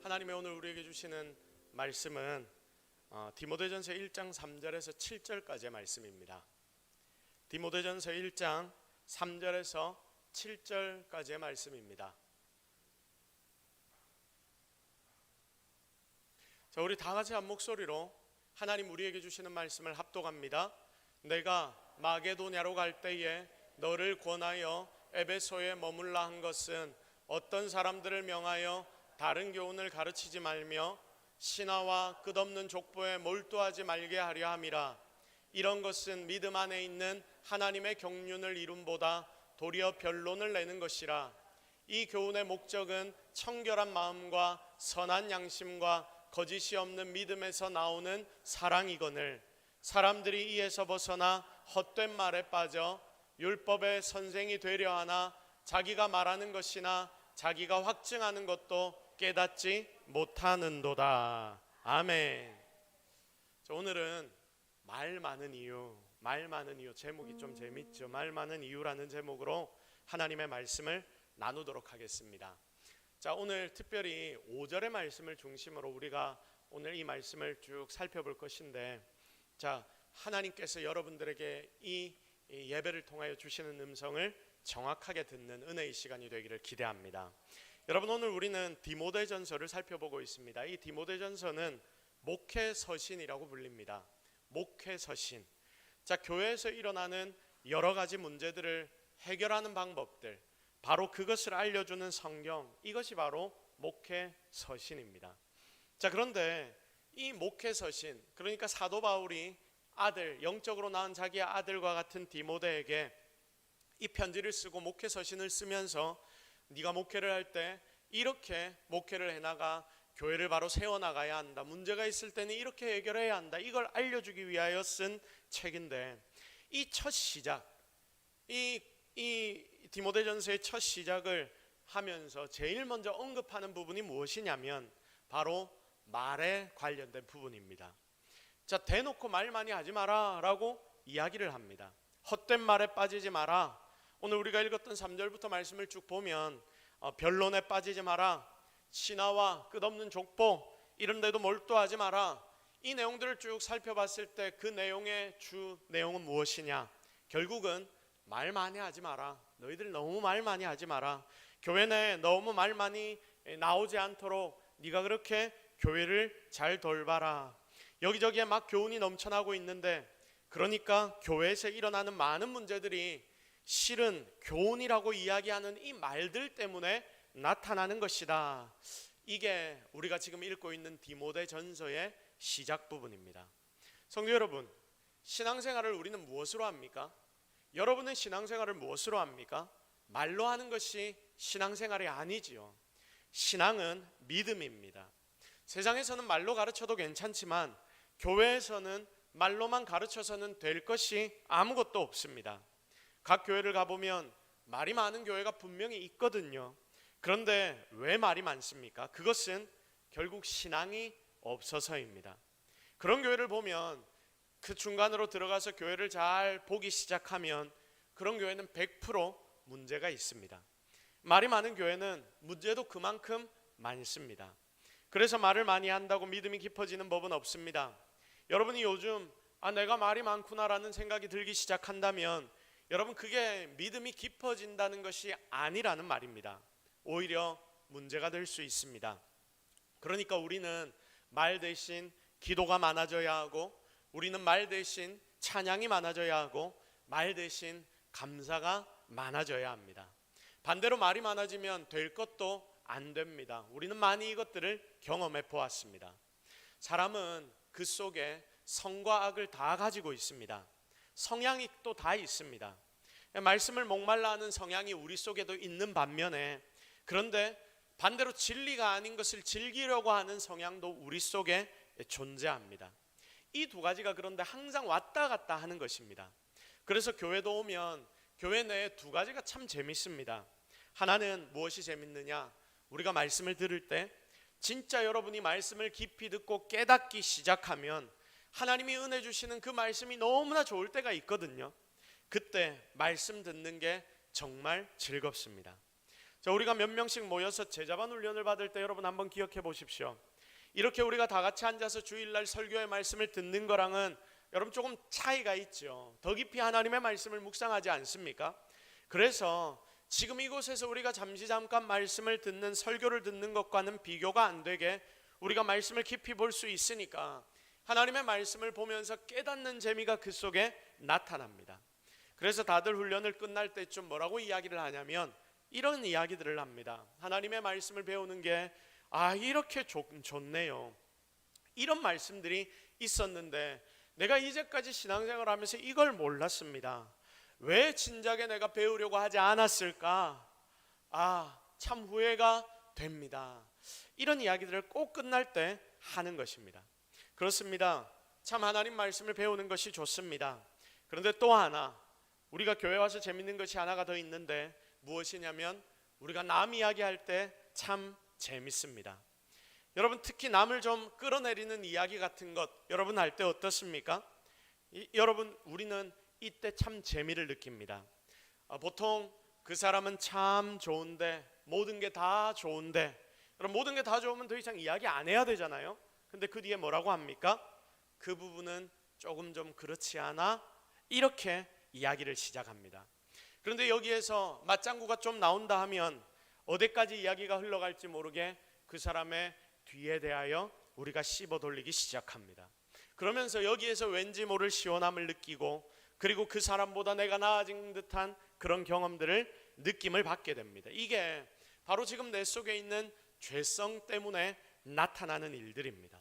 하나님의 오늘 우리에게 주시는 말씀은 디모데전서 1장 3절에서 7절까지의 말씀입니다. 디모데전서 1장 3절에서 7절까지의 말씀입니다. 자, 우리 다 같이 한 목소리로 하나님 우리에게 주시는 말씀을 합독합니다. 내가 마게도냐로 갈 때에 너를 권하여 에베소에 머물라 한 것은 어떤 사람들을 명하여 다른 교훈을 가르치지 말며 신화와 끝없는 족보에 몰두하지 말게 하려 함이라. 이런 것은 믿음 안에 있는 하나님의 경륜을 이룸보다 도리어 변론을 내는 것이라. 이 교훈의 목적은 청결한 마음과 선한 양심과 거짓이 없는 믿음에서 나오는 사랑이거늘 사람들이 이에서 벗어나 헛된 말에 빠져 율법의 선생이 되려 하나 자기가 말하는 것이나 자기가 확증하는 것도 깨닫지 못하는도다. 아멘. 자, 오늘은 말 많은 이유 제목이 좀 재밌죠. 말 많은 이유라는 제목으로 하나님의 말씀을 나누도록 하겠습니다. 자, 오늘 특별히 5절의 말씀을 중심으로 우리가 오늘 이 말씀을 쭉 살펴볼 것인데, 자, 하나님께서 여러분들에게 이 예배를 통하여 주시는 음성을 정확하게 듣는 은혜의 시간이 되기를 기대합니다. 여러분, 오늘 우리는 디모데전서를 살펴보고 있습니다. 이 디모데전서는 목회서신이라고 불립니다. 목회서신. 자, 교회에서 일어나는 여러 가지 문제들을 해결하는 방법들, 바로 그것을 알려주는 성경, 이것이 바로 목회서신입니다. 자, 그런데 이 목회서신, 그러니까 사도 바울이 아들, 영적으로 낳은 자기의 아들과 같은 디모데에게 이 편지를 쓰고 목회서신을 쓰면서 네가 목회를 할 때 이렇게 목회를 해나가 교회를 바로 세워나가야 한다, 문제가 있을 때는 이렇게 해결해야 한다, 이걸 알려주기 위하여 쓴 책인데, 이 첫 시작, 이 디모데전서의 첫 시작을 하면서 제일 먼저 언급하는 부분이 무엇이냐면 바로 말에 관련된 부분입니다. 자, 대놓고 말 많이 하지 마라 라고 이야기를 합니다. 헛된 말에 빠지지 마라. 오늘 우리가 읽었던 3절부터 말씀을 쭉 보면 변론에 빠지지 마라, 신화와 끝없는 족보 이런 데도 몰두하지 마라, 이 내용들을 쭉 살펴봤을 때 그 내용의 주 내용은 무엇이냐? 결국은 말 많이 하지 마라. 너희들 너무 말 많이 하지 마라. 교회 내에 너무 말 많이 나오지 않도록 네가 그렇게 교회를 잘 돌봐라. 여기저기에 막 교훈이 넘쳐나고 있는데, 그러니까 교회에서 일어나는 많은 문제들이 실은 교훈이라고 이야기하는 이 말들 때문에 나타나는 것이다. 이게 우리가 지금 읽고 있는 디모데전서의 시작 부분입니다. 성도 여러분, 신앙생활을 우리는 무엇으로 합니까? 여러분은 신앙생활을 무엇으로 합니까? 말로 하는 것이 신앙생활이 아니지요. 신앙은 믿음입니다. 세상에서는 말로 가르쳐도 괜찮지만 교회에서는 말로만 가르쳐서는 될 것이 아무것도 없습니다. 각 교회를 가보면 말이 많은 교회가 분명히 있거든요. 그런데 왜 말이 많습니까? 그것은 결국 신앙이 없어서입니다. 그런 교회를 보면 그 중간으로 들어가서 교회를 잘 보기 시작하면 그런 교회는 100% 문제가 있습니다. 말이 많은 교회는 문제도 그만큼 많습니다. 그래서 말을 많이 한다고 믿음이 깊어지는 법은 없습니다. 여러분이 요즘 내가 말이 많구나라는 생각이 들기 시작한다면 여러분, 그게 믿음이 깊어진다는 것이 아니라는 말입니다. 오히려 문제가 될 수 있습니다. 그러니까 우리는 말 대신 기도가 많아져야 하고, 우리는 말 대신 찬양이 많아져야 하고, 말 대신 감사가 많아져야 합니다. 반대로 말이 많아지면 될 것도 안 됩니다. 우리는 많이 이것들을 경험해 보았습니다. 사람은 그 속에 선과 악을 다 가지고 있습니다. 성향이 또 다 있습니다. 말씀을 목말라 하는 성향이 우리 속에도 있는 반면에, 그런데 반대로 진리가 아닌 것을 즐기려고 하는 성향도 우리 속에 존재합니다. 이 두 가지가 그런데 항상 왔다 갔다 하는 것입니다. 그래서 교회도 오면 교회 내에 두 가지가 참 재밌습니다. 하나는 무엇이 재밌느냐? 우리가 말씀을 들을 때 진짜 여러분이 말씀을 깊이 듣고 깨닫기 시작하면 하나님이 은혜 주시는 그 말씀이 너무나 좋을 때가 있거든요. 그때 말씀 듣는 게 정말 즐겁습니다. 자, 우리가 몇 명씩 모여서 제자반 훈련을 받을 때 여러분 한번 기억해 보십시오. 이렇게 우리가 다 같이 앉아서 주일날 설교의 말씀을 듣는 거랑은 여러분 조금 차이가 있죠. 더 깊이 하나님의 말씀을 묵상하지 않습니까? 그래서 지금 이곳에서 우리가 잠깐 말씀을 듣는, 설교를 듣는 것과는 비교가 안 되게 우리가 말씀을 깊이 볼 수 있으니까 하나님의 말씀을 보면서 깨닫는 재미가 그 속에 나타납니다. 그래서 다들 훈련을 끝날 때쯤 뭐라고 이야기를 하냐면 이런 이야기들을 합니다. 하나님의 말씀을 배우는 게 이렇게 좋네요. 이런 말씀들이 있었는데 내가 이제까지 신앙생활을 하면서 이걸 몰랐습니다. 왜 진작에 내가 배우려고 하지 않았을까? 참 후회가 됩니다. 이런 이야기들을 꼭 끝날 때 하는 것입니다. 그렇습니다. 참 하나님 말씀을 배우는 것이 좋습니다. 그런데 또 하나, 우리가 교회 와서 재밌는 것이 하나가 더 있는데 무엇이냐면 우리가 남 이야기할 때 참 재밌습니다. 여러분, 특히 남을 좀 끌어내리는 이야기 같은 것 여러분 할 때 어떻습니까? 여러분, 우리는 이때 참 재미를 느낍니다. 보통 그 사람은 참 좋은데, 모든 게 다 좋은데, 그럼 모든 게 다 좋으면 더 이상 이야기 안 해야 되잖아요. 근데 그 뒤에 뭐라고 합니까? 그 부분은 조금 좀 그렇지 않아? 이렇게 이야기를 시작합니다. 그런데 여기에서 맞장구가 좀 나온다 하면 어디까지 이야기가 흘러갈지 모르게 그 사람의 뒤에 대하여 우리가 씹어 돌리기 시작합니다. 그러면서 여기에서 왠지 모를 시원함을 느끼고, 그리고 그 사람보다 내가 나아진 듯한 그런 경험들을, 느낌을 받게 됩니다. 이게 바로 지금 내 속에 있는 죄성 때문에 나타나는 일들입니다.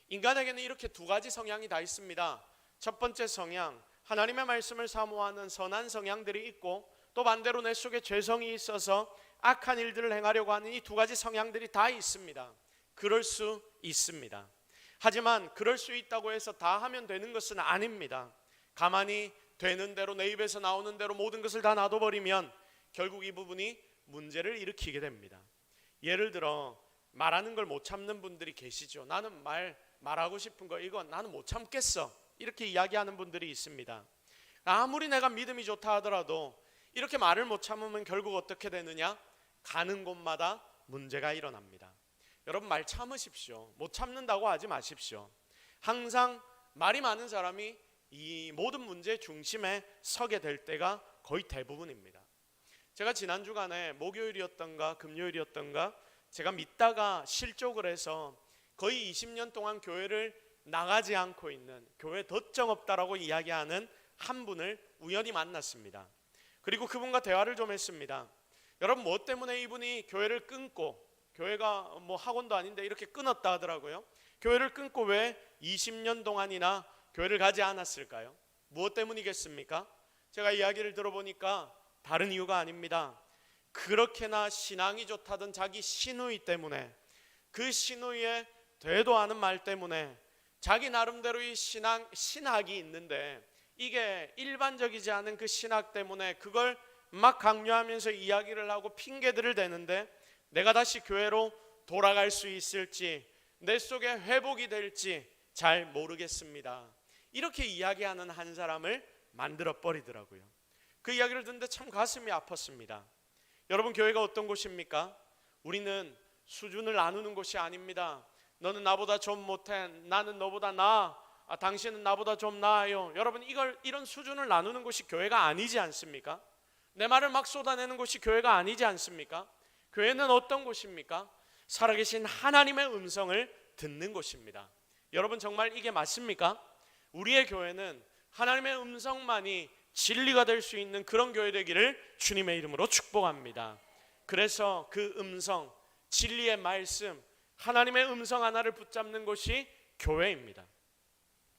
인간에게는 이렇게 두 가지 성향이 다 있습니다. 첫 번째 성향, 하나님의 말씀을 사모하는 선한 성향들이 있고, 또 반대로 내 속에 죄성이 있어서 악한 일들을 행하려고 하는 이 두 가지 성향들이 다 있습니다. 그럴 수 있습니다. 하지만 그럴 수 있다고 해서 다 하면 되는 것은 아닙니다. 가만히 되는 대로, 내 입에서 나오는 대로 모든 것을 다 놔둬버리면 결국 이 부분이 문제를 일으키게 됩니다. 예를 들어 말하는 걸 못 참는 분들이 계시죠. 나는 말하고 싶은 거 이건 나는 못 참겠어, 이렇게 이야기하는 분들이 있습니다. 아무리 내가 믿음이 좋다 하더라도 이렇게 말을 못 참으면 결국 어떻게 되느냐? 가는 곳마다 문제가 일어납니다. 여러분, 말 참으십시오. 못 참는다고 하지 마십시오. 항상 말이 많은 사람이 이 모든 문제의 중심에 서게 될 때가 거의 대부분입니다. 제가 지난 주간에 목요일이었던가 금요일이었던가 제가 믿다가 실족을 해서 거의 20년 동안 교회를 나가지 않고 있는, 교회 덧정 없다라고 이야기하는 한 분을 우연히 만났습니다. 그리고 그분과 대화를 좀 했습니다. 여러분, 뭐 때문에 이분이 교회를 끊고, 교회가 뭐 학원도 아닌데 이렇게 끊었다 하더라고요. 교회를 끊고 왜 20년 동안이나 교회를 가지 않았을까요? 무엇 때문이겠습니까? 제가 이야기를 들어보니까 다른 이유가 아닙니다. 그렇게나 신앙이 좋다던 자기 시누이 때문에, 그 시누이의 되도 않은 말 때문에 자기 나름대로의 신학이 있는데 이게 일반적이지 않은 그 신학 때문에 그걸 막 강요하면서 이야기를 하고 핑계들을 대는데 내가 다시 교회로 돌아갈 수 있을지, 내 속에 회복이 될지 잘 모르겠습니다. 이렇게 이야기하는 한 사람을 만들어 버리더라고요. 그 이야기를 듣는데 참 가슴이 아팠습니다. 여러분, 교회가 어떤 곳입니까? 우리는 수준을 나누는 곳이 아닙니다. 너는 나보다 좀 못해, 나는 너보다 나아, 당신은 나보다 좀 나아요. 여러분, 이런 수준을 나누는 곳이 교회가 아니지 않습니까? 내 말을 막 쏟아내는 곳이 교회가 아니지 않습니까? 교회는 어떤 곳입니까? 살아계신 하나님의 음성을 듣는 곳입니다. 여러분, 정말 이게 맞습니까? 우리의 교회는 하나님의 음성만이 진리가 될 수 있는 그런 교회 되기를 주님의 이름으로 축복합니다. 그래서 그 음성, 진리의 말씀, 하나님의 음성 하나를 붙잡는 곳이 교회입니다.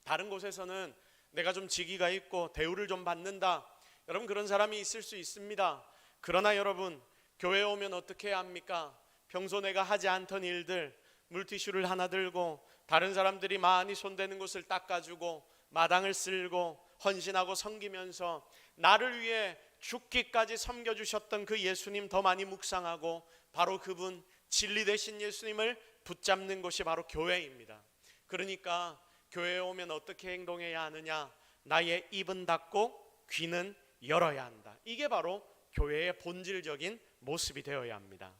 다른 곳에서는 내가 좀 직위가 있고 대우를 좀 받는다, 여러분, 그런 사람이 있을 수 있습니다. 그러나 여러분, 교회에 오면 어떻게 해야 합니까? 평소 내가 하지 않던 일들, 물티슈를 하나 들고 다른 사람들이 많이 손대는 곳을 닦아주고 마당을 쓸고 헌신하고 섬기면서 나를 위해 죽기까지 섬겨주셨던 그 예수님 더 많이 묵상하고, 바로 그분 진리 되신 예수님을 붙잡는 곳이 바로 교회입니다. 그러니까 교회에 오면 어떻게 행동해야 하느냐? 나의 입은 닫고 귀는 열어야 한다. 이게 바로 교회의 본질적인 모습이 되어야 합니다.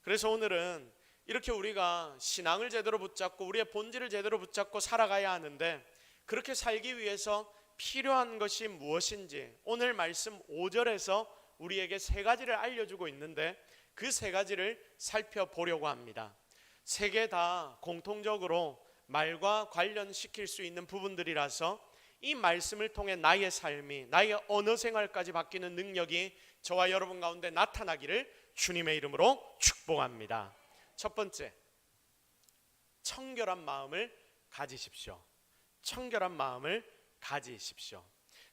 그래서 오늘은 이렇게 우리가 신앙을 제대로 붙잡고 우리의 본질을 제대로 붙잡고 살아가야 하는데, 그렇게 살기 위해서 필요한 것이 무엇인지 오늘 말씀 5절에서 우리에게 세 가지를 알려주고 있는데, 그 세 가지를 살펴보려고 합니다. 세 개 다 공통적으로 말과 관련시킬 수 있는 부분들이라서 이 말씀을 통해 나의 삶이, 나의 언어 생활까지 바뀌는 능력이 저와 여러분 가운데 나타나기를 주님의 이름으로 축복합니다. 첫 번째, 청결한 마음을 가지십시오. 청결한 마음을 가지십시오.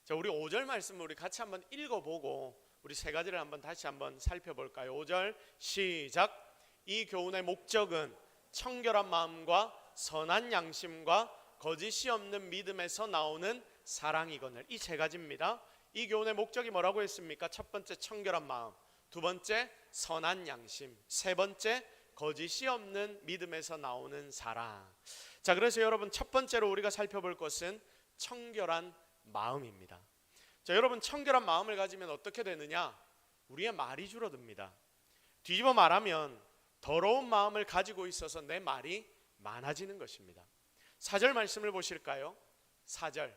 자, 우리 5절 말씀을 우리 같이 한번 읽어보고 우리 세 가지를 한번 다시 한번 살펴볼까요? 5절 시작. 이 교훈의 목적은 청결한 마음과 선한 양심과 거짓이 없는 믿음에서 나오는 사랑이거늘. 이 세 가지입니다. 이 교훈의 목적이 뭐라고 했습니까? 첫 번째 청결한 마음, 두 번째 선한 양심, 세 번째 거짓이 없는 믿음에서 나오는 사랑. 자, 그래서 여러분 첫 번째로 우리가 살펴볼 것은 청결한 마음입니다. 자, 여러분 청결한 마음을 가지면 어떻게 되느냐? 우리의 말이 줄어듭니다. 뒤집어 말하면 더러운 마음을 가지고 있어서 내 말이 많아지는 것입니다. 4절 말씀을 보실까요? 4절.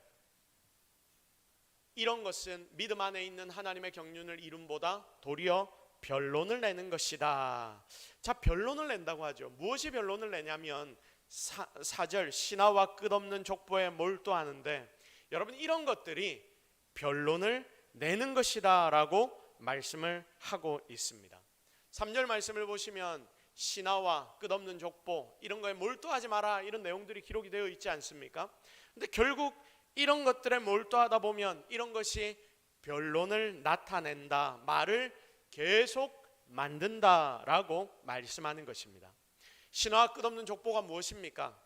이런 것은 믿음 안에 있는 하나님의 경륜을 이룸보다 도리어 변론을 내는 것이다. 자, 변론을 낸다고 하죠. 무엇이 변론을 내냐면 4절 신하와 끝없는 족보에 몰두하는데, 여러분 이런 것들이 변론을 내는 것이다 라고 말씀을 하고 있습니다. 3절 말씀을 보시면 신하와 끝없는 족보, 이런 거에 몰두하지 마라, 이런 내용들이 기록이 되어 있지 않습니까? 근데 결국 이런 것들에 몰두하다 보면 이런 것이 변론을 나타낸다, 말을 계속 만든다라고 말씀하는 것입니다. 신화와 끝없는 족보가 무엇입니까?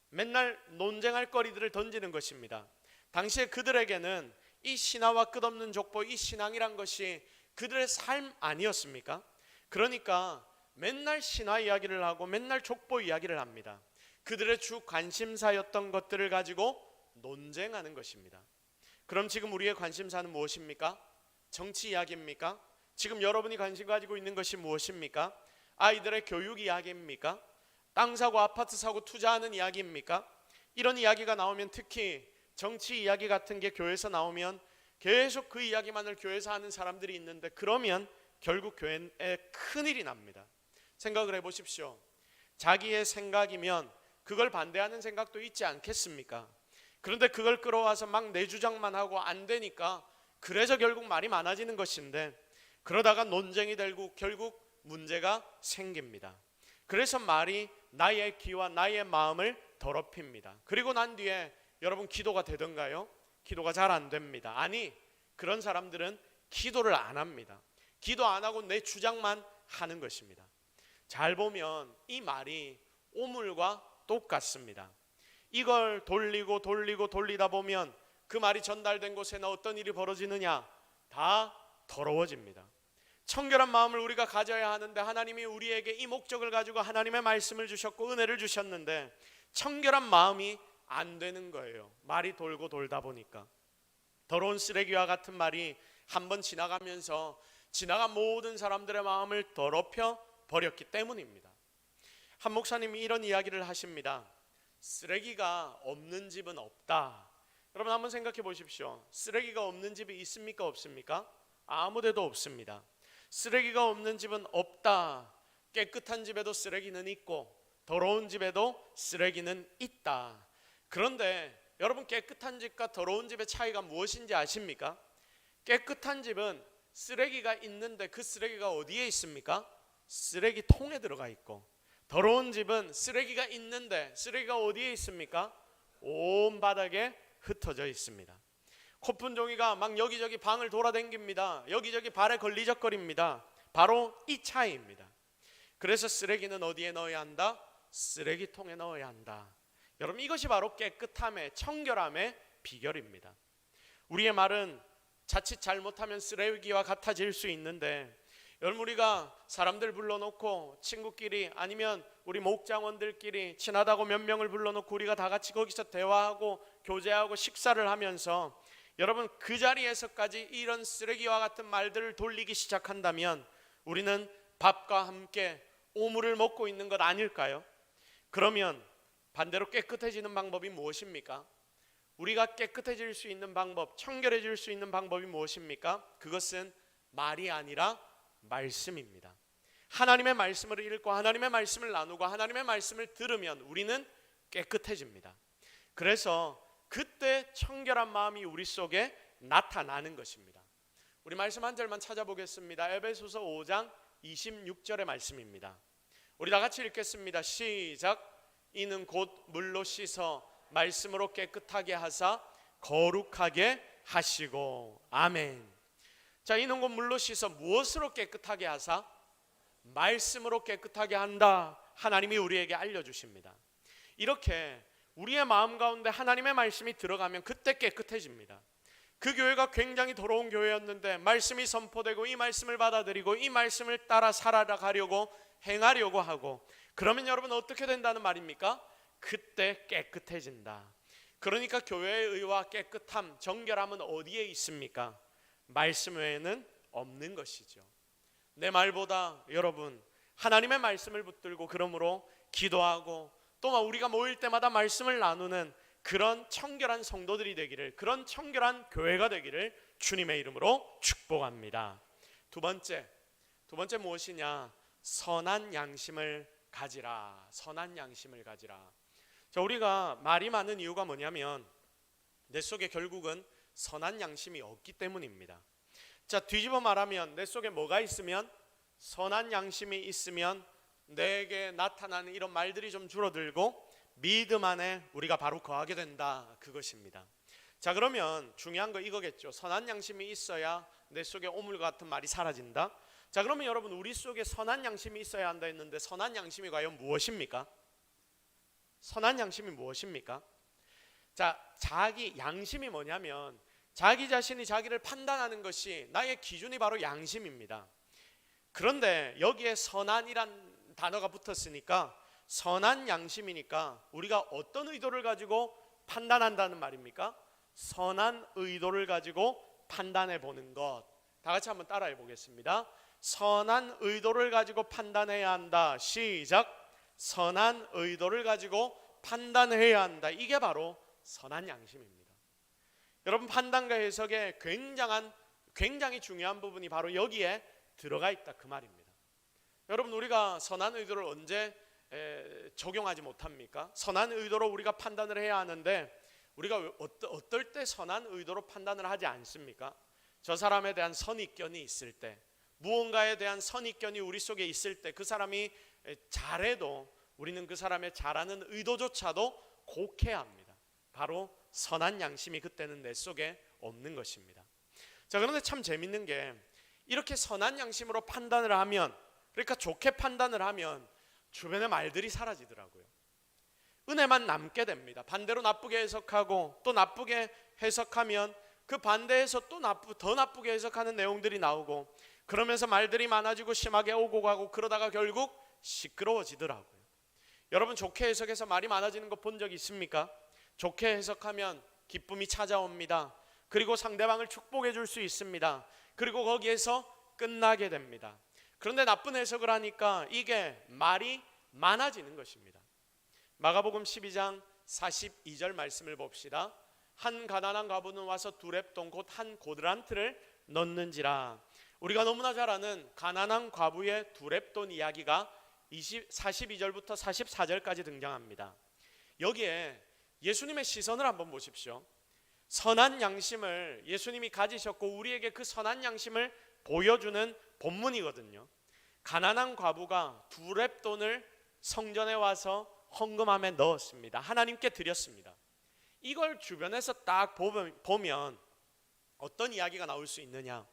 맨날 논쟁할 거리들을 던지는 것입니다. 당시에 그들에게는 이 신화와 끝없는 족보, 이 신앙이란 것이 그들의 삶 아니었습니까? 그러니까 맨날 신화 이야기를 하고 맨날 족보 이야기를 합니다. 그들의 주 관심사였던 것들을 가지고 논쟁하는 것입니다. 그럼 지금 우리의 관심사는 무엇입니까? 정치 이야기입니까? 지금 여러분이 관심 가지고 있는 것이 무엇입니까? 아이들의 교육 이야기입니까? 땅 사고 아파트 사고 투자하는 이야기입니까? 이런 이야기가 나오면, 특히 정치 이야기 같은 게 교회에서 나오면 계속 그 이야기만을 교회에서 하는 사람들이 있는데, 그러면 결국 교회에 큰일이 납니다. 생각을 해보십시오. 자기의 생각이면 그걸 반대하는 생각도 있지 않겠습니까? 그런데 그걸 끌어와서 막 내 주장만 하고 안 되니까, 그래서 결국 말이 많아지는 것인데, 그러다가 논쟁이 되고 결국 문제가 생깁니다. 그래서 말이 나의 귀와 나의 마음을 더럽힙니다. 그리고 난 뒤에 여러분 기도가 되던가요? 기도가 잘 안 됩니다. 아니, 그런 사람들은 기도를 안 합니다. 기도 안 하고 내 주장만 하는 것입니다. 잘 보면 이 말이 오물과 똑같습니다. 이걸 돌리고 돌리다 보면 그 말이 전달된 곳에는 어떤 일이 벌어지느냐? 다 더러워집니다. 청결한 마음을 우리가 가져야 하는데, 하나님이 우리에게 이 목적을 가지고 하나님의 말씀을 주셨고 은혜를 주셨는데 청결한 마음이 안 되는 거예요. 말이 돌고 돌다 보니까 더러운 쓰레기와 같은 말이 한번 지나가면서 지나간 모든 사람들의 마음을 더럽혀 버렸기 때문입니다. 한 목사님이 이런 이야기를 하십니다. 쓰레기가 없는 집은 없다. 여러분 한번 생각해 보십시오. 쓰레기가 없는 집이 있습니까? 없습니까? 아무 데도 없습니다. 쓰레기가 없는 집은 없다. 깨끗한 집에도 쓰레기는 있고 더러운 집에도 쓰레기는 있다. 그런데 여러분, 깨끗한 집과 더러운 집의 차이가 무엇인지 아십니까? 깨끗한 집은 쓰레기가 있는데 그 쓰레기가 어디에 있습니까? 쓰레기통에 들어가 있고, 더러운 집은 쓰레기가 있는데 쓰레기가 어디에 있습니까? 온 바닥에 흩어져 있습니다. 코푼 종이가 막 여기저기 방을 돌아다닙니다. 여기저기 발에 걸리적거립니다. 바로 이 차이입니다. 그래서 쓰레기는 어디에 넣어야 한다? 쓰레기통에 넣어야 한다. 여러분, 이것이 바로 깨끗함의, 청결함의 비결입니다. 우리의 말은 자칫 잘못하면 쓰레기와 같아질 수 있는데, 여러분, 우리가 사람들 불러놓고 친구끼리 아니면 우리 목장원들끼리 친하다고 몇 명을 불러놓고 우리가 다 같이 거기서 대화하고 교제하고 식사를 하면서, 여러분 그 자리에서까지 이런 쓰레기와 같은 말들을 돌리기 시작한다면 우리는 밥과 함께 오물을 먹고 있는 것 아닐까요? 그러면 반대로 깨끗해지는 방법이 무엇입니까? 우리가 깨끗해질 수 있는 방법, 청결해질 수 있는 방법이 무엇입니까? 그것은 말이 아니라 말씀입니다. 하나님의 말씀을 읽고 하나님의 말씀을 나누고 하나님의 말씀을 들으면 우리는 깨끗해집니다. 그래서 그때 청결한 마음이 우리 속에 나타나는 것입니다. 우리 말씀 한 절만 찾아보겠습니다. 에베소서 5장 26절의 말씀입니다. 우리 다 같이 읽겠습니다. 시작. 이는 곧 물로 씻어 말씀으로 깨끗하게 하사 거룩하게 하시고. 아멘. 자, 이는 곧 물로 씻어 무엇으로 깨끗하게 하사? 말씀으로 깨끗하게 한다. 하나님이 우리에게 알려주십니다. 이렇게 우리의 마음 가운데 하나님의 말씀이 들어가면 그때 깨끗해집니다. 그 교회가 굉장히 더러운 교회였는데 말씀이 선포되고 이 말씀을 받아들이고 이 말씀을 따라 살아가려고 행하려고 하고, 그러면 여러분 어떻게 된다는 말입니까? 그때 깨끗해진다. 그러니까 교회의 의와 깨끗함, 정결함은 어디에 있습니까? 말씀 외에는 없는 것이죠. 내 말보다 여러분 하나님의 말씀을 붙들고 그러므로 기도하고 또 우리가 모일 때마다 말씀을 나누는 그런 청결한 성도들이 되기를, 그런 청결한 교회가 되기를 주님의 이름으로 축복합니다. 두 번째 무엇이냐? 선한 양심을 가지라. 선한 양심을 가지라. 자, 우리가 말이 많은 이유가 뭐냐면 내 속에 결국은 선한 양심이 없기 때문입니다. 자, 뒤집어 말하면 내 속에 뭐가 있으면, 선한 양심이 있으면 내게 나타나는 이런 말들이 좀 줄어들고 믿음 안에 우리가 바로 거하게 된다. 그것입니다. 자, 그러면 중요한 거 이거겠죠. 선한 양심이 있어야 내 속에 오물 같은 말이 사라진다. 자, 그러면 여러분 우리 속에 선한 양심이 있어야 한다 했는데 선한 양심이 과연 무엇입니까? 선한 양심이 무엇입니까? 자, 자기 양심이 뭐냐면 자기 자신이 자기를 판단하는 것이 나의 기준이 바로 양심입니다. 그런데 여기에 선한이란 단어가 붙었으니까 선한 양심이니까 우리가 어떤 의도를 가지고 판단한다는 말입니까? 선한 의도를 가지고 판단해 보는 것. 다 같이 한번 따라해 보겠습니다. 선한 의도를 가지고 판단해야 한다. 시작. 선한 의도를 가지고 판단해야 한다. 이게 바로 선한 양심입니다. 여러분, 판단과 해석에 굉장히 중요한 부분이 바로 여기에 들어가 있다 그 말입니다. 여러분, 우리가 선한 의도를 언제 적용하지 못합니까? 선한 의도로 우리가 판단을 해야 하는데 우리가 어떨 때 선한 의도로 판단을 하지 않습니까? 저 사람에 대한 선입견이 있을 때, 무언가에 대한 선입견이 우리 속에 있을 때 그 사람이 잘해도 우리는 그 사람의 잘하는 의도조차도 곡해야 합니다. 바로 선한 양심이 그때는 내 속에 없는 것입니다. 자, 그런데 참 재밌는 게 이렇게 선한 양심으로 판단을 하면, 그러니까 좋게 판단을 하면 주변의 말들이 사라지더라고요. 은혜만 남게 됩니다. 반대로 나쁘게 해석하고 또 나쁘게 해석하면 그 반대에서 또 더 나쁘게 해석하는 내용들이 나오고, 그러면서 말들이 많아지고 심하게 오고 가고 그러다가 결국 시끄러워지더라고요. 여러분, 좋게 해석해서 말이 많아지는 거 본 적 있습니까? 좋게 해석하면 기쁨이 찾아옵니다. 그리고 상대방을 축복해 줄 수 있습니다. 그리고 거기에서 끝나게 됩니다. 그런데 나쁜 해석을 하니까 이게 말이 많아지는 것입니다. 마가복음 12장 42절 말씀을 봅시다. 한 가난한 과부는 와서 두 렙돈 곧 한 고드란트를 넣는지라. 우리가 너무나 잘 아는 가난한 과부의 두 렙돈 이야기가 42절부터 44절까지 등장합니다. 여기에 예수님의 시선을 한번 보십시오. 선한 양심을 예수님이 가지셨고 우리에게 그 선한 양심을 보여주는 본문이거든요. 가난한 과부가 두 렙돈을 성전에 와서 헌금함에 넣었습니다. 하나님께 드렸습니다. 이걸 주변에서 딱 보면 어떤 이야기가 나올 수 있느냐?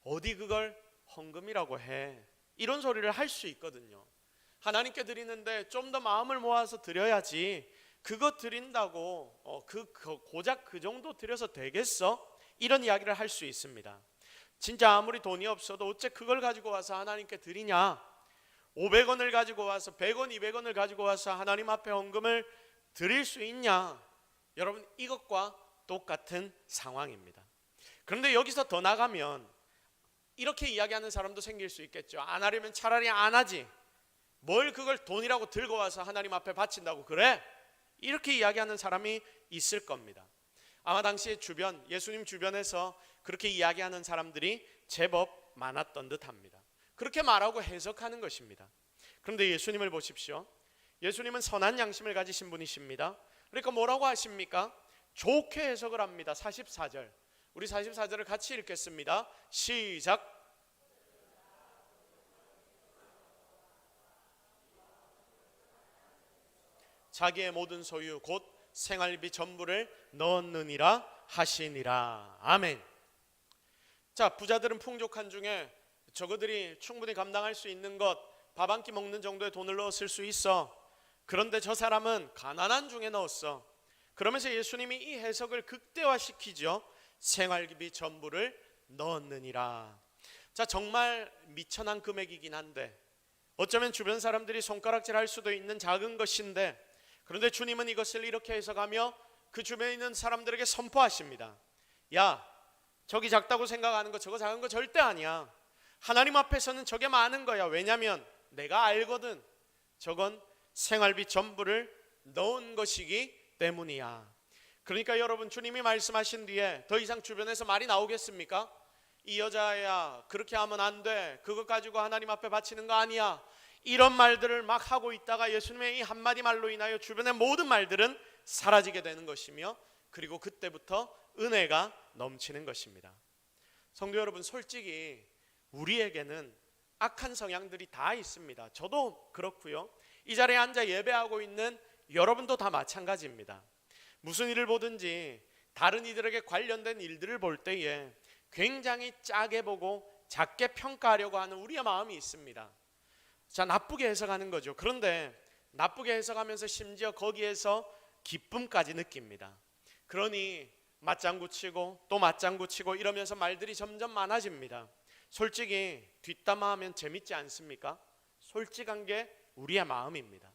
어디 그걸 헌금이라고 해? 이런 소리를 할 수 있거든요. 하나님께 드리는데 좀 더 마음을 모아서 드려야지, 그거 드린다고 고작 그 정도 드려서 되겠어? 이런 이야기를 할 수 있습니다. 진짜 아무리 돈이 없어도 어째 그걸 가지고 와서 하나님께 드리냐? 500원을 가지고 와서 100원, 200원을 가지고 와서 하나님 앞에 헌금을 드릴 수 있냐? 여러분, 이것과 똑같은 상황입니다. 그런데 여기서 더 나가면 이렇게 이야기하는 사람도 생길 수 있겠죠. 안 하려면 차라리 안 하지, 뭘 그걸 돈이라고 들고 와서 하나님 앞에 바친다고 그래? 이렇게 이야기하는 사람이 있을 겁니다. 아마 당시에 예수님 주변에서 그렇게 이야기하는 사람들이 제법 많았던 듯합니다. 그렇게 말하고 해석하는 것입니다. 그런데 예수님을 보십시오. 예수님은 선한 양심을 가지신 분이십니다. 그러니까 뭐라고 하십니까? 좋게 해석을 합니다. 44절, 우리 44절을 같이 읽겠습니다. 시작. 자기의 모든 소유 곧 생활비 전부를 넣었느니라 하시니라. 아멘. 자, 부자들은 풍족한 중에 저그들이 충분히 감당할 수 있는 것, 밥 한 끼 먹는 정도의 돈을 넣었을 수 있어. 그런데 저 사람은 가난한 중에 넣었어. 그러면서 예수님이 이 해석을 극대화시키죠. 생활비 전부를 넣었느니라. 자, 정말 미천한 금액이긴 한데, 어쩌면 주변 사람들이 손가락질 할 수도 있는 작은 것인데, 그런데 주님은 이것을 이렇게 해석하며 그 주변에 있는 사람들에게 선포하십니다. 야, 저기 작다고 생각하는 거, 저거 작은 거 절대 아니야. 하나님 앞에서는 저게 많은 거야. 왜냐하면 내가 알거든. 저건 생활비 전부를 넣은 것이기 때문이야. 그러니까 여러분, 주님이 말씀하신 뒤에 더 이상 주변에서 말이 나오겠습니까? 이 여자야, 그렇게 하면 안 돼. 그것 가지고 하나님 앞에 바치는 거 아니야. 이런 말들을 막 하고 있다가 예수님의 이 한마디 말로 인하여 주변의 모든 말들은 사라지게 되는 것이며, 그리고 그때부터 은혜가 넘치는 것입니다. 성도 여러분, 솔직히 우리에게는 악한 성향들이 다 있습니다. 저도 그렇고요. 이 자리에 앉아 예배하고 있는 여러분도 다 마찬가지입니다. 무슨 일을 보든지 다른 이들에게 관련된 일들을 볼 때에 굉장히 짜게 보고 작게 평가하려고 하는 우리의 마음이 있습니다. 자, 나쁘게 해석하는 거죠. 그런데 나쁘게 해석하면서 심지어 거기에서 기쁨까지 느낍니다. 그러니 맞장구 치고 또 맞장구 치고 이러면서 말들이 점점 많아집니다. 솔직히 뒷담화하면 재밌지 않습니까? 솔직한 게 우리의 마음입니다.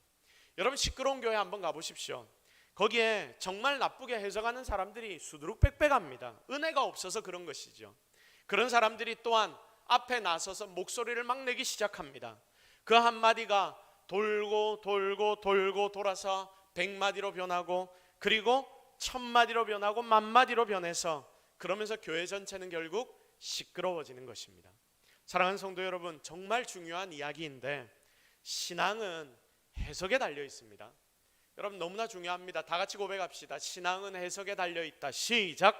여러분, 시끄러운 교회 한번 가보십시오. 거기에 정말 나쁘게 해석하는 사람들이 수두룩백백합니다. 은혜가 없어서 그런 것이죠. 그런 사람들이 또한 앞에 나서서 목소리를 막 내기 시작합니다. 그 한마디가 돌고 돌고 돌고 돌아서 100마디로 변하고, 그리고 1000마디로 변하고 10,000마디로 변해서, 그러면서 교회 전체는 결국 시끄러워지는 것입니다. 사랑하는 성도 여러분, 정말 중요한 이야기인데 신앙은 해석에 달려 있습니다. 여러분, 너무나 중요합니다. 다 같이 고백합시다. 신앙은 해석에 달려 있다. 시작.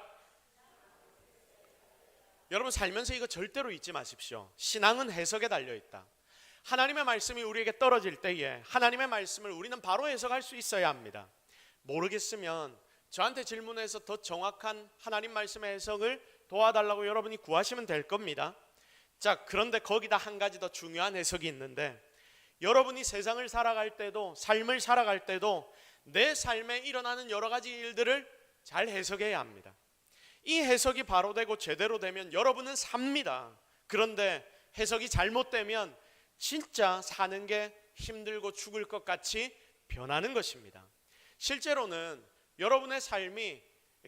여러분, 살면서 이거 절대로 잊지 마십시오. 신앙은 해석에 달려 있다. 하나님의 말씀이 우리에게 떨어질 때에 하나님의 말씀을 우리는 바로 해석할 수 있어야 합니다. 모르겠으면 저한테 질문해서 더 정확한 하나님 말씀의 해석을 도와달라고 여러분이 구하시면 될 겁니다. 자, 그런데 거기다 한 가지 더 중요한 해석이 있는데, 여러분이 세상을 살아갈 때도, 삶을 살아갈 때도 내 삶에 일어나는 여러 가지 일들을 잘 해석해야 합니다. 이 해석이 바로 되고 제대로 되면 여러분은 삽니다. 그런데 해석이 잘못되면 진짜 사는 게 힘들고 죽을 것 같이 변하는 것입니다. 실제로는 여러분의 삶이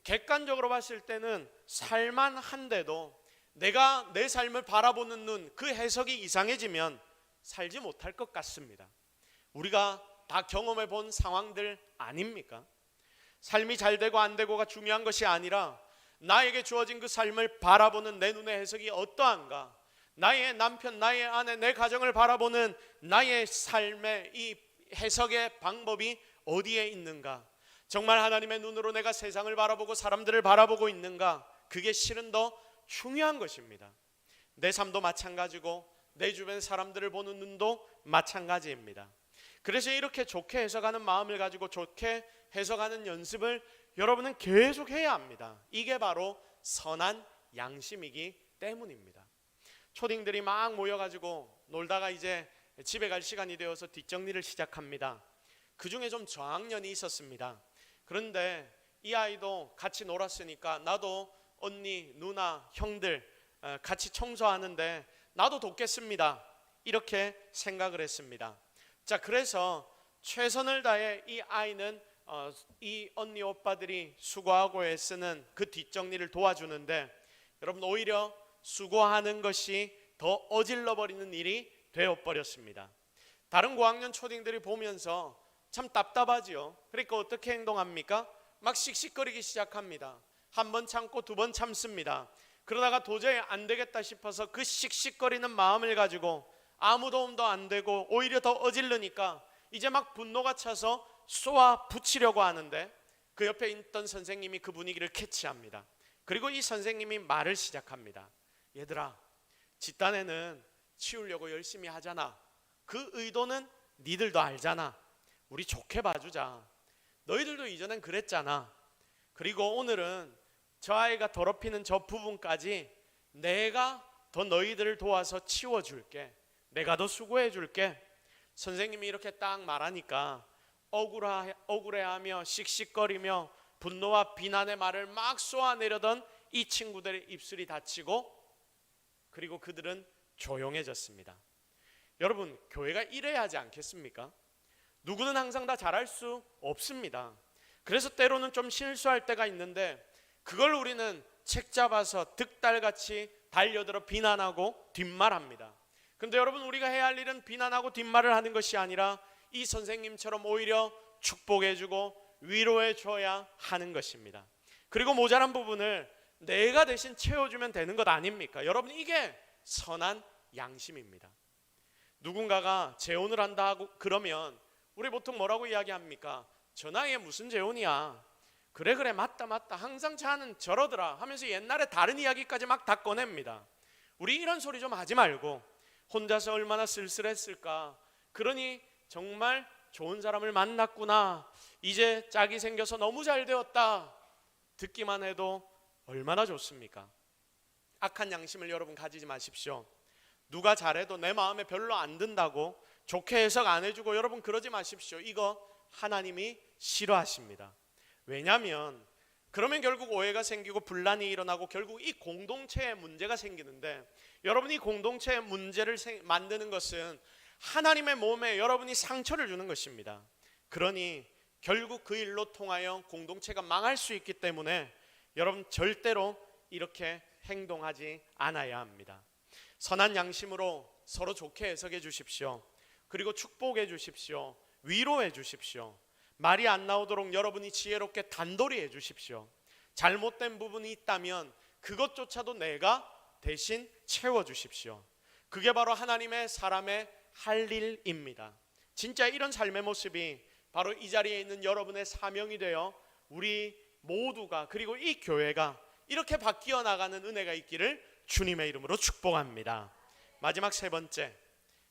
객관적으로 봤을 때는 살만한데도 내가 내 삶을 바라보는 눈, 그 해석이 이상해지면 살지 못할 것 같습니다. 우리가 다 경험해 본 상황들 아닙니까? 삶이 잘 되고 안 되고가 중요한 것이 아니라 나에게 주어진 그 삶을 바라보는 내 눈의 해석이 어떠한가, 나의 남편, 나의 아내, 내 가정을 바라보는 나의 삶의 이 해석의 방법이 어디에 있는가, 정말 하나님의 눈으로 내가 세상을 바라보고 사람들을 바라보고 있는가, 그게 실은 더 중요한 것입니다. 내 삶도 마찬가지고 내 주변 사람들을 보는 눈도 마찬가지입니다. 그래서 이렇게 좋게 해석하는 마음을 가지고 좋게 해석하는 연습을 여러분은 계속 해야 합니다. 이게 바로 선한 양심이기 때문입니다. 초딩들이 막 모여가지고 놀다가 이제 집에 갈 시간이 되어서 뒷정리를 시작합니다. 그 중에 좀 저학년이 있었습니다. 그런데 이 아이도 같이 놀았으니까 나도 언니, 누나, 형들 같이 청소하는데 나도 돕겠습니다. 이렇게 생각을 했습니다. 자, 그래서 최선을 다해 이 아이는 이 언니 오빠들이 수고하고 애쓰는 그 뒷정리를 도와주는데, 여러분, 오히려 수고하는 것이 더 어질러 버리는 일이 되어버렸습니다. 다른 고학년 초딩들이 보면서 참 답답하지요. 그러니까 어떻게 행동합니까? 막 씩씩거리기 시작합니다. 한 번 참고 두 번 참습니다. 그러다가 도저히 안 되겠다 싶어서 그 씩씩거리는 마음을 가지고 아무 도움도 안 되고 오히려 더 어질르니까 이제 막 분노가 차서 쏘아 붙이려고 하는데, 그 옆에 있던 선생님이 그 분위기를 캐치합니다. 그리고 이 선생님이 말을 시작합니다. 얘들아, 집단에는 치우려고 열심히 하잖아. 그 의도는 니들도 알잖아. 우리 좋게 봐주자. 너희들도 이전엔 그랬잖아. 그리고 오늘은 저 아이가 더럽히는 저 부분까지 내가 더 너희들을 도와서 치워줄게. 내가 더 수고해줄게. 선생님이 이렇게 딱 말하니까 억울해하며 씩씩거리며 분노와 비난의 말을 막 쏘아내려던 이 친구들의 입술이 닫히고, 그리고 그들은 조용해졌습니다. 여러분, 교회가 이래야 하지 않겠습니까? 누구는 항상 다 잘할 수 없습니다. 그래서 때로는 좀 실수할 때가 있는데 그걸 우리는 책 잡아서 득달같이 달려들어 비난하고 뒷말합니다. 근데 여러분, 우리가 해야 할 일은 비난하고 뒷말을 하는 것이 아니라 이 선생님처럼 오히려 축복해주고 위로해줘야 하는 것입니다. 그리고 모자란 부분을 내가 대신 채워주면 되는 것 아닙니까? 여러분, 이게 선한 양심입니다. 누군가가 재혼을 한다 하고 그러면 우리 보통 뭐라고 이야기합니까? 저 나이에 무슨 재혼이야. 그래 맞다 항상 자는 저러더라 하면서 옛날에 다른 이야기까지 막 다 꺼냅니다. 우리 이런 소리 좀 하지 말고 혼자서 얼마나 쓸쓸했을까. 그러니 정말 좋은 사람을 만났구나. 이제 짝이 생겨서 너무 잘 되었다. 듣기만 해도 얼마나 좋습니까? 악한 양심을 여러분 가지지 마십시오. 누가 잘해도 내 마음에 별로 안 든다고 좋게 해석 안 해주고 여러분 그러지 마십시오. 이거 하나님이 싫어하십니다. 왜냐하면 그러면 결국 오해가 생기고 분란이 일어나고 결국 이 공동체에 문제가 생기는데, 여러분이 공동체의 문제를 만드는 것은 하나님의 몸에 여러분이 상처를 주는 것입니다. 그러니 결국 그 일로 통하여 공동체가 망할 수 있기 때문에 여러분 절대로 이렇게 행동하지 않아야 합니다. 선한 양심으로 서로 좋게 해석해 주십시오. 그리고 축복해 주십시오. 위로해 주십시오. 말이 안 나오도록 여러분이 지혜롭게 단도리 해 주십시오. 잘못된 부분이 있다면 그것조차도 내가 대신 채워주십시오. 그게 바로 하나님의 사람의 할 일입니다. 진짜 이런 삶의 모습이 바로 이 자리에 있는 여러분의 사명이 되어 우리 모두가, 그리고 이 교회가 이렇게 바뀌어 나가는 은혜가 있기를 주님의 이름으로 축복합니다. 마지막 세 번째,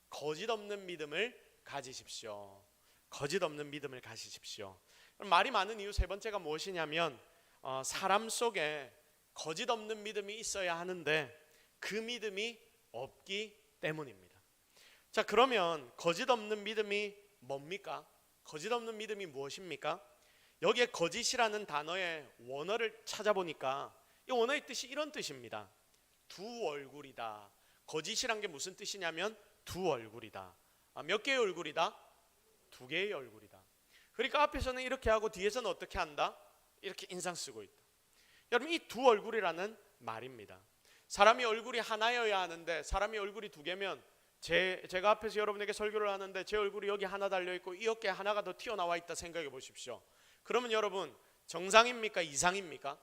거짓 없는 믿음을 가지십시오. 거짓 없는 믿음을 가지십시오. 말이 많은 이유 세 번째가 무엇이냐면 사람 속에 거짓 없는 믿음이 있어야 하는데 그 믿음이 없기 때문입니다. 자, 그러면 거짓 없는 믿음이 뭡니까? 거짓 없는 믿음이 무엇입니까? 여기에 거짓이라는 단어의 원어를 찾아보니까 이 원어의 뜻이 이런 뜻입니다. 두 얼굴이다. 거짓이란 게 무슨 뜻이냐면 두 얼굴이다. 몇 개의 얼굴이다? 두 개의 얼굴이다. 그러니까 앞에서는 이렇게 하고 뒤에서는 어떻게 한다? 이렇게 인상 쓰고 있다. 여러분, 이 두 얼굴이라는 말입니다. 사람이 얼굴이 하나여야 하는데 사람이 얼굴이 두 개면 제가 앞에서 여러분에게 설교를 하는데 제 얼굴이 여기 하나 달려있고 이 어깨에 하나가 더 튀어나와 있다 생각해 보십시오. 그러면 여러분 정상입니까? 이상입니까?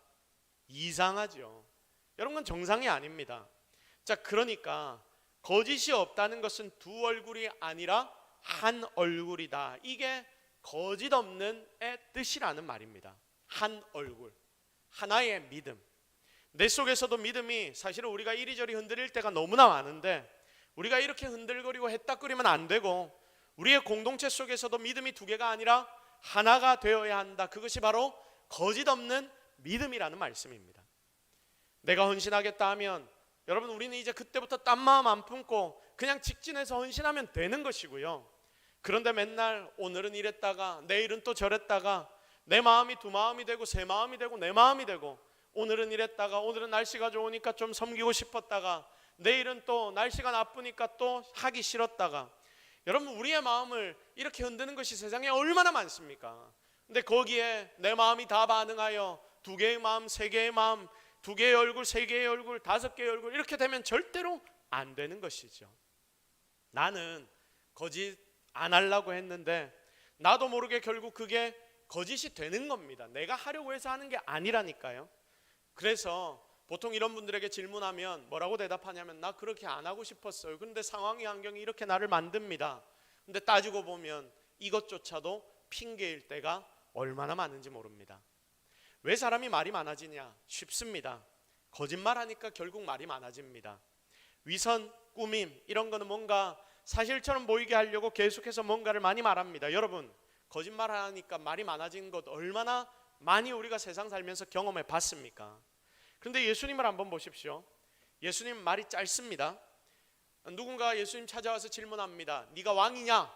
이상하죠. 여러분, 정상이 아닙니다. 자, 그러니까 거짓이 없다는 것은 두 얼굴이 아니라 한 얼굴이다. 이게 거짓 없는의 뜻이라는 말입니다. 한 얼굴, 하나의 믿음. 내 속에서도 믿음이 사실은 우리가 이리저리 흔들릴 때가 너무나 많은데 우리가 이렇게 흔들거리고 했다거리면 안 되고 우리의 공동체 속에서도 믿음이 두 개가 아니라 하나가 되어야 한다. 그것이 바로 거짓 없는 믿음이라는 말씀입니다. 내가 헌신하겠다 하면 여러분, 우리는 이제 그때부터 딴 마음 안 품고 그냥 직진해서 헌신하면 되는 것이고요. 그런데 맨날 오늘은 이랬다가 내일은 또 저랬다가 내 마음이 두 마음이 되고 세 마음이 되고 내 마음이 되고, 오늘은 이랬다가 오늘은 날씨가 좋으니까 좀 섬기고 싶었다가 내일은 또 날씨가 나쁘니까 또 하기 싫었다가, 여러분, 우리의 마음을 이렇게 흔드는 것이 세상에 얼마나 많습니까? 근데 거기에 내 마음이 다 반응하여 두 개의 마음, 세 개의 마음, 두 개의 얼굴, 세 개의 얼굴, 다섯 개의 얼굴 이렇게 되면 절대로 안 되는 것이죠. 나는 거짓 안 하려고 했는데 나도 모르게 결국 그게 거짓이 되는 겁니다. 내가 하려고 해서 하는 게 아니라니까요. 그래서 보통 이런 분들에게 질문하면 뭐라고 대답하냐면 나 그렇게 안 하고 싶었어요. 그런데 상황이 환경이 이렇게 나를 만듭니다. 근데 따지고 보면 이것조차도 핑계일 때가 얼마나 많은지 모릅니다. 왜 사람이 말이 많아지냐? 쉽습니다. 거짓말하니까 결국 말이 많아집니다. 위선, 꾸밈 이런 거는 뭔가 사실처럼 보이게 하려고 계속해서 뭔가를 많이 말합니다. 여러분, 거짓말하니까 말이 많아지는 것 얼마나 많이 우리가 세상 살면서 경험해 봤습니까? 그런데 예수님을 한번 보십시오. 예수님 말이 짧습니다. 누군가 예수님 찾아와서 질문합니다. 네가 왕이냐?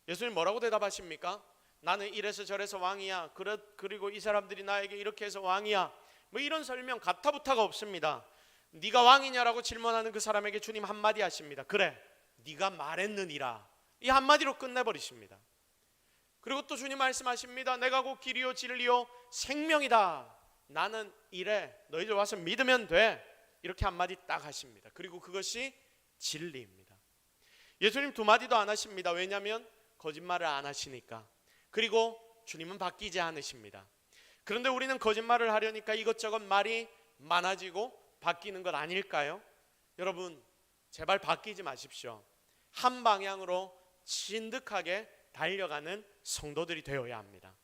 예수님 뭐라고 대답하십니까? 나는 이래서 저래서 왕이야. 그리고 이 사람들이 나에게 이렇게 해서 왕이야. 뭐 이런 설명 가타부타가 없습니다. 네가 왕이냐라고 질문하는 그 사람에게 주님 한마디 하십니다. 그래, 네가 말했느니라. 이 한마디로 끝내버리십니다. 그리고 또 주님 말씀하십니다. 내가 곧 길이요 진리요 생명이다. 나는 이래, 너희들 와서 믿으면 돼. 이렇게 한마디 딱 하십니다. 그리고 그것이 진리입니다. 예수님 두 마디도 안 하십니다. 왜냐하면 거짓말을 안 하시니까. 그리고 주님은 바뀌지 않으십니다. 그런데 우리는 거짓말을 하려니까 이것저것 말이 많아지고 바뀌는 것 아닐까요? 여러분, 제발 바뀌지 마십시오. 한 방향으로 진득하게 달려가는 성도들이 되어야 합니다.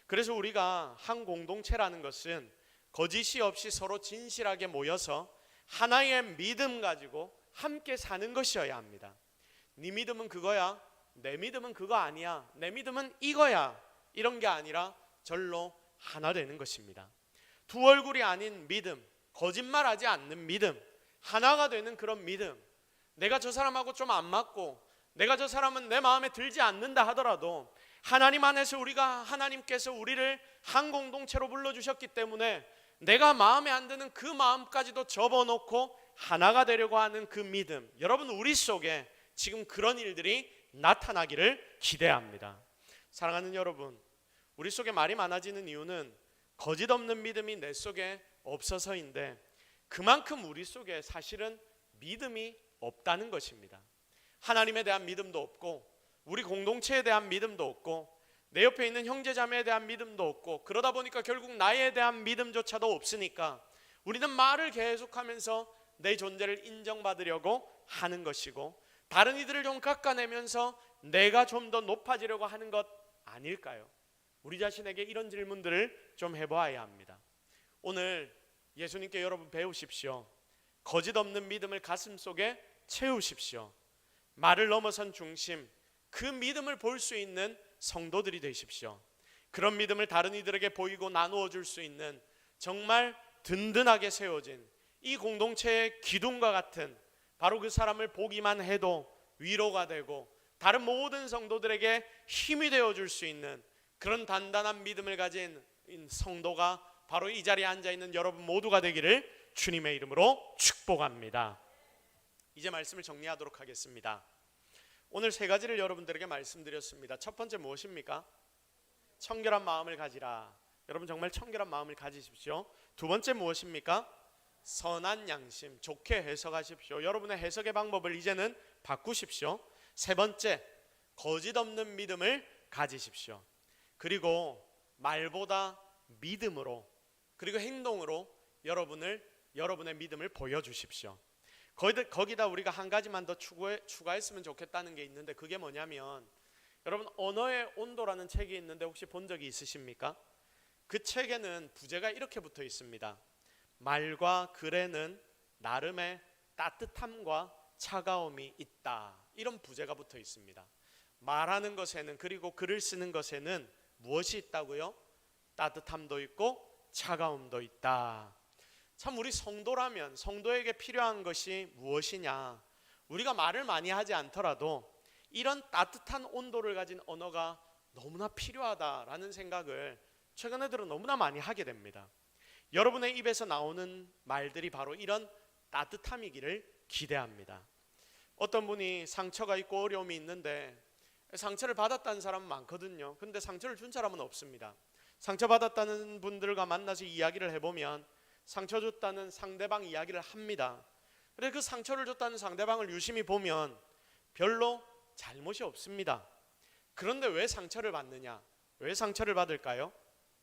그래서 우리가 한 공동체라는 것은 거짓이 없이 서로 진실하게 모여서 하나의 믿음 가지고 함께 사는 것이어야 합니다. 네 믿음은 그거야, 내 믿음은 그거 아니야, 내 믿음은 이거야, 이런 게 아니라 절로 하나 되는 것입니다. 두 얼굴이 아닌 믿음, 거짓말하지 않는 믿음, 하나가 되는 그런 믿음. 내가 저 사람하고 좀 안 맞고 내가 저 사람은 내 마음에 들지 않는다 하더라도 하나님 안에서 하나님께서 우리를 한 공동체로 불러주셨기 때문에 내가 마음에 안 드는 그 마음까지도 접어놓고 하나가 되려고 하는 그 믿음. 여러분, 우리 속에 지금 그런 일들이 나타나기를 기대합니다. 사랑하는 여러분, 우리 속에 말이 많아지는 이유는 거짓 없는 믿음이 내 속에 없어서인데 그만큼 우리 속에 사실은 믿음이 없다는 것입니다. 하나님에 대한 믿음도 없고 우리 공동체에 대한 믿음도 없고 내 옆에 있는 형제자매에 대한 믿음도 없고 그러다 보니까 결국 나에 대한 믿음조차도 없으니까 우리는 말을 계속하면서 내 존재를 인정받으려고 하는 것이고 다른 이들을 좀 깎아내면서 내가 좀 더 높아지려고 하는 것 아닐까요? 우리 자신에게 이런 질문들을 좀 해보아야 합니다. 오늘 예수님께 여러분 배우십시오. 거짓 없는 믿음을 가슴속에 채우십시오. 말을 넘어선 중심, 그 믿음을 볼 수 있는 성도들이 되십시오. 그런 믿음을 다른 이들에게 보이고 나누어 줄 수 있는 정말 든든하게 세워진 이 공동체의 기둥과 같은 바로 그 사람을 보기만 해도 위로가 되고 다른 모든 성도들에게 힘이 되어 줄 수 있는 그런 단단한 믿음을 가진 성도가 바로 이 자리에 앉아있는 여러분 모두가 되기를 주님의 이름으로 축복합니다. 이제 말씀을 정리하도록 하겠습니다. 오늘 세 가지를 여러분들에게 말씀드렸습니다. 첫 번째 무엇입니까? 청결한 마음을 가지라. 여러분 정말 청결한 마음을 가지십시오. 두 번째 무엇입니까? 선한 양심, 좋게 해석하십시오. 여러분의 해석의 방법을 이제는 바꾸십시오. 세 번째, 거짓 없는 믿음을 가지십시오. 그리고 말보다 믿음으로 그리고 행동으로 여러분의 믿음을 보여주십시오. 거기다 우리가 한 가지만 더 추가했으면 좋겠다는 게 있는데 그게 뭐냐면 여러분 언어의 온도라는 책이 있는데 혹시 본 적이 있으십니까? 그 책에는 부제가 이렇게 붙어 있습니다. 말과 글에는 나름의 따뜻함과 차가움이 있다. 이런 부제가 붙어 있습니다. 말하는 것에는 그리고 글을 쓰는 것에는 무엇이 있다고요? 따뜻함도 있고 차가움도 있다. 참 우리 성도라면 성도에게 필요한 것이 무엇이냐? 우리가 말을 많이 하지 않더라도 이런 따뜻한 온도를 가진 언어가 너무나 필요하다라는 생각을 최근에 들어 너무나 많이 하게 됩니다. 여러분의 입에서 나오는 말들이 바로 이런 따뜻함이기를 기대합니다. 어떤 분이 상처가 있고 어려움이 있는데 상처를 받았다는 사람은 많거든요. 근데 상처를 준 사람은 없습니다. 상처받았다는 분들과 만나서 이야기를 해보면 상처 줬다는 상대방 이야기를 합니다. 그런데 그 상처를 줬다는 상대방을 유심히 보면 별로 잘못이 없습니다. 그런데 왜 상처를 받느냐? 왜 상처를 받을까요?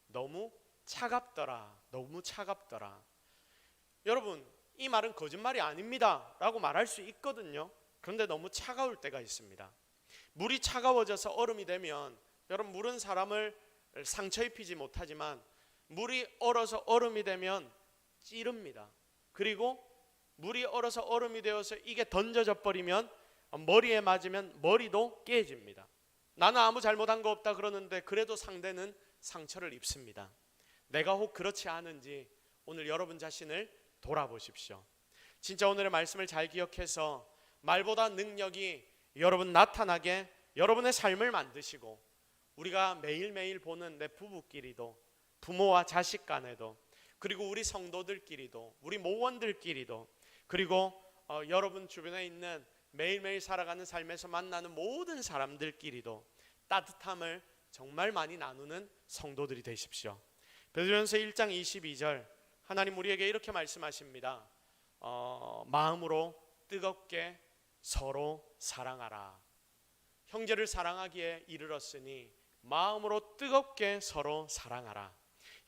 너무 차갑더라. 너무 차갑더라. 여러분, 이 말은 거짓말이 아닙니다 라고 말할 수 있거든요. 그런데 너무 차가울 때가 있습니다. 물이 차가워져서 얼음이 되면, 여러분, 물은 사람을 상처 입히지 못하지만 물이 얼어서 얼음이 되면 찌릅니다. 그리고 물이 얼어서 얼음이 되어서 이게 던져져 버리면 머리에 맞으면 머리도 깨집니다. 나는 아무 잘못한 거 없다 그러는데 그래도 상대는 상처를 입습니다. 내가 혹 그렇지 않은지 오늘 여러분 자신을 돌아보십시오. 진짜 오늘의 말씀을 잘 기억해서 말보다 능력이 여러분 나타나게 여러분의 삶을 만드시고, 우리가 매일매일 보는 내 부부끼리도, 부모와 자식 간에도, 그리고 우리 성도들끼리도, 우리 모원들끼리도, 그리고 여러분 주변에 있는 매일매일 살아가는 삶에서 만나는 모든 사람들끼리도 따뜻함을 정말 많이 나누는 성도들이 되십시오. 베드로전서 1장 22절 하나님 우리에게 이렇게 말씀하십니다. 마음으로 뜨겁게 서로 사랑하라. 형제를 사랑하기에 이르렀으니 마음으로 뜨겁게 서로 사랑하라.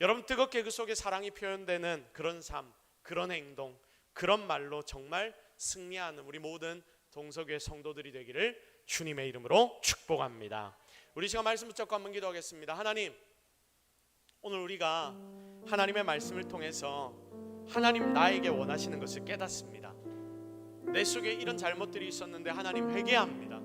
여러분, 뜨겁게 그 속에 사랑이 표현되는 그런 삶, 그런 행동, 그런 말로 정말 승리하는 우리 모든 동서교회 성도들이 되기를 주님의 이름으로 축복합니다. 우리 시간 말씀 붙잡고 한번 기도하겠습니다. 하나님, 오늘 우리가 하나님의 말씀을 통해서 하나님 나에게 원하시는 것을 깨닫습니다. 내 속에 이런 잘못들이 있었는데 하나님 회개합니다.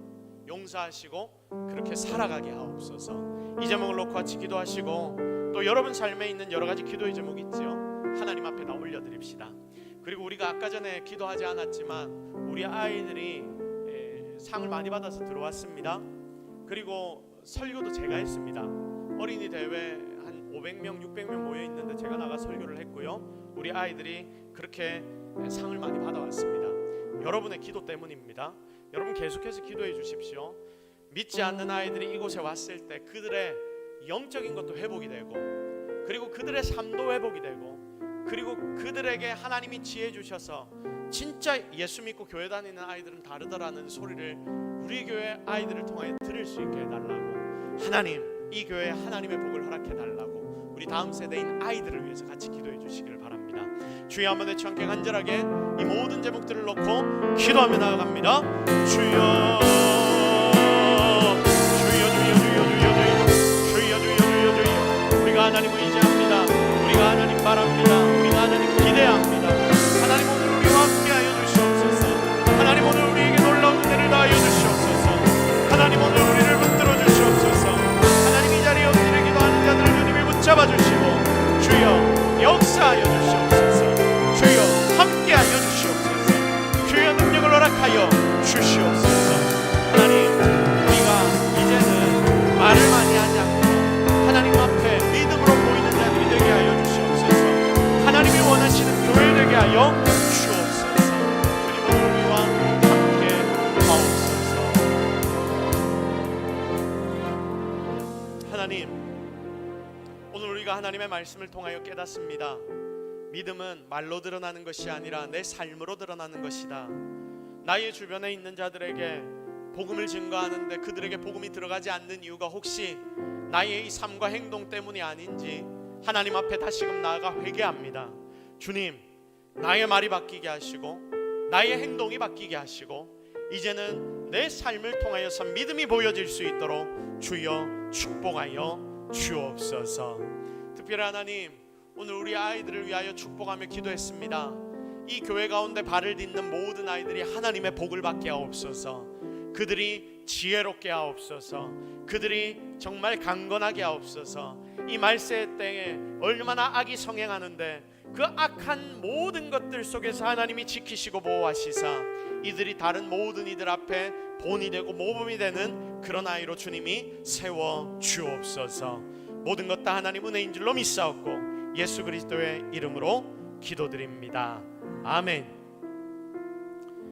용서하시고 그렇게 살아가게 하옵소서. 이 제목을 놓고 같이 기도하시고, 또 여러분 삶에 있는 여러 가지 기도의 제목이 있지요. 하나님 앞에 다 올려드립시다. 그리고 우리가 아까 전에 기도하지 않았지만 우리 아이들이 상을 많이 받아서 들어왔습니다. 그리고 설교도 제가 했습니다. 어린이 대회 한 500명, 600명 모여 있는데 제가 나가 설교를 했고요. 우리 아이들이 그렇게 상을 많이 받아왔습니다. 여러분의 기도 때문입니다. 여러분 계속해서 기도해 주십시오. 믿지 않는 아이들이 이곳에 왔을 때 그들의 영적인 것도 회복이 되고, 그리고 그들의 삶도 회복이 되고, 그리고 그들에게 하나님이 지혜 주셔서 진짜 예수 믿고 교회 다니는 아이들은 다르다라는 소리를 우리 교회 아이들을 통해 들을 수 있게 해달라고, 하나님 이 교회에 하나님의 복을 허락해 달라고 우리 다음 세대인 아이들을 위해서 같이 기도해 주시기를 바랍니다. 주여 한번 외쳐 함께 간절하게 이 모든 제목들을 놓고 기도하며 나아갑니다. 주여, 주여, 주여, 주여, 주여, 주여, 주여, 주여, 주여. 우리가 하나님을 의지합니다. 우리가 하나님 바랍니다. 우리가 하나님 기대합니다. 하나님 오늘 우리와 함께하여 주시옵소서. 하나님 오늘 우리에게 놀라운 은혜를 다하여 주시옵소서. 하나님 오늘 우리를 붙들어 주시옵소서. 하나님 이 자리에 엎드려 기도하는 자들을 주님이 붙잡아 주시고, 주여 역사하여 주시옵소서. 주여 함께하여 주시옵소서. 주여 능력을 허락하여 주시옵소서. 하나님, 우리가 이제는 말을 많이 하지 않고 하나님 앞에 믿음으로 보이는 자들이 되게 하여 주시옵소서. 하나님이 원하시는 교회 되게 하여 주옵소서. 주님 오늘 우리와 함께 하옵소서. 하나님, 오늘 우리가 하나님의 말씀을 통하여 깨닫습니다. 믿음은 말로 드러나는 것이 아니라 내 삶으로 드러나는 것이다. 나의 주변에 있는 자들에게 복음을 증거하는데 그들에게 복음이 들어가지 않는 이유가 혹시 나의 이 삶과 행동 때문이 아닌지 하나님 앞에 다시금 나아가 회개합니다. 주님, 나의 말이 바뀌게 하시고 나의 행동이 바뀌게 하시고 이제는 내 삶을 통하여서 믿음이 보여질 수 있도록 주여 축복하여 주옵소서. 특별히 하나님, 오늘 우리 아이들을 위하여 축복하며 기도했습니다. 이 교회 가운데 발을 딛는 모든 아이들이 하나님의 복을 받게 하옵소서. 그들이 지혜롭게 하옵소서. 그들이 정말 강건하게 하옵소서. 이 말세의 때에 얼마나 악이 성행하는데 그 악한 모든 것들 속에서 하나님이 지키시고 보호하시사 이들이 다른 모든 이들 앞에 본이 되고 모범이 되는 그런 아이로 주님이 세워 주옵소서. 모든 것 다 하나님 은혜인 줄로 믿사옵고 예수 그리스도의 이름으로 기도드립니다. 아멘.